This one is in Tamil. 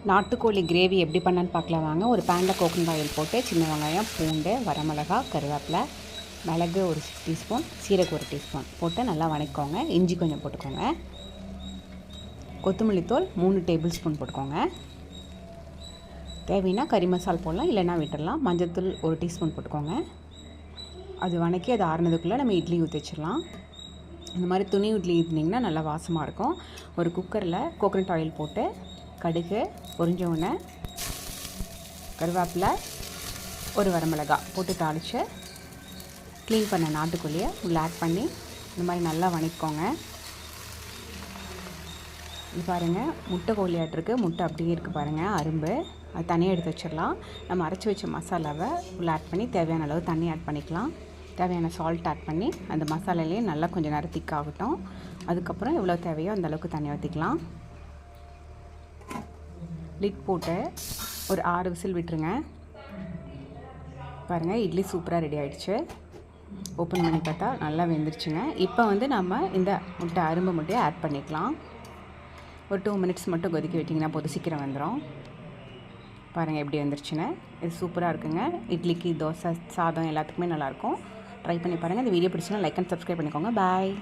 நாட்டுக்கோழி கிரேவி எப்படி பண்ணான்னு பார்க்கலாம் வாங்க. ஒரு பேனில் கோகனட் ஆயில் போட்டு சின்ன வெங்காயம், பூண்டு, வரமிளகா, கருவேப்பிலை, மிளகு ஒரு டீஸ்பூன், சீரகம் ஒரு டீஸ்பூன் போட்டு நல்லா வணக்கோங்க. இஞ்சி கொஞ்சம் போட்டுக்கோங்க. கொத்தமல்லி தூள் 3 டேபிள் ஸ்பூன் போட்டுக்கோங்க. தேவைன்னா கறி மசால் போடலாம், இல்லைன்னா விட்டுடலாம். மஞ்சள்தூள் 1 டீஸ்பூன் போட்டுக்கோங்க. அது வணக்கி அது ஆறுனதுக்குள்ளே நம்ம இட்லி ஊற்றி வச்சிடலாம். இந்த மாதிரி துணி இட்லி ஊற்றினீங்கன்னா நல்லா வாசமாக இருக்கும். ஒரு குக்கரில் கோகனட் ஆயில் போட்டு கடுகு பொரிஞ்ச உடனே கருவேப்பிலை, ஒரு வரமிளகா போட்டு தாளித்து க்ளீன் பண்ண நாட்டுக்கோழியை உள்ளே ஆட் பண்ணி இந்த மாதிரி நல்லா வணக்கிக்கோங்க. இது பாருங்கள், முட்டை கோழியாட்டிருக்கு. முட்டை அப்படியே இருக்குது பாருங்கள், அரும்பு. அது தனியாக எடுத்து வச்சிடலாம். நம்ம அரைச்சி வச்ச மசாலாவை உள்ளே ஆட் பண்ணி தேவையான அளவு தண்ணி ஆட் பண்ணிக்கலாம். தேவையான சால்ட் ஆட் பண்ணி அந்த மசாலாலேயே நல்லா கொஞ்சம் நேரம் திக்காகட்டும். அதுக்கப்புறம் எவ்வளோ தேவையோ அந்தளவுக்கு தண்ணி ஊற்றிக்கலாம். லிட் போட்டு ஒரு 6 விசில் விட்டுருங்க. பாருங்கள், இட்லி சூப்பராக ரெடி ஆகிடுச்சு. ஓப்பன் பண்ணி பார்த்தா நல்லா வெந்துருச்சுங்க. இப்போ நம்ம இந்த முட்டை அரும்பு முட்டையை ஆட் பண்ணிக்கலாம். ஒரு 2 மினிட்ஸ் மட்டும் கொதிக்க விட்டிங்கன்னா போதும், சீக்கிரம் வந்துடும். பாருங்கள் எப்படி வந்துருச்சுன்னு. இது சூப்பராக இருக்குங்க. இட்லிக்கு, தோசை, சாதம் எல்லாத்துக்குமே நல்லாயிருக்கும். ட்ரை பண்ணி பாருங்கள். இந்த வீடியோ பிடிச்சினா லைக் அண்ட் சப்ஸ்கிரைப் பண்ணிக்கோங்க. பாய்.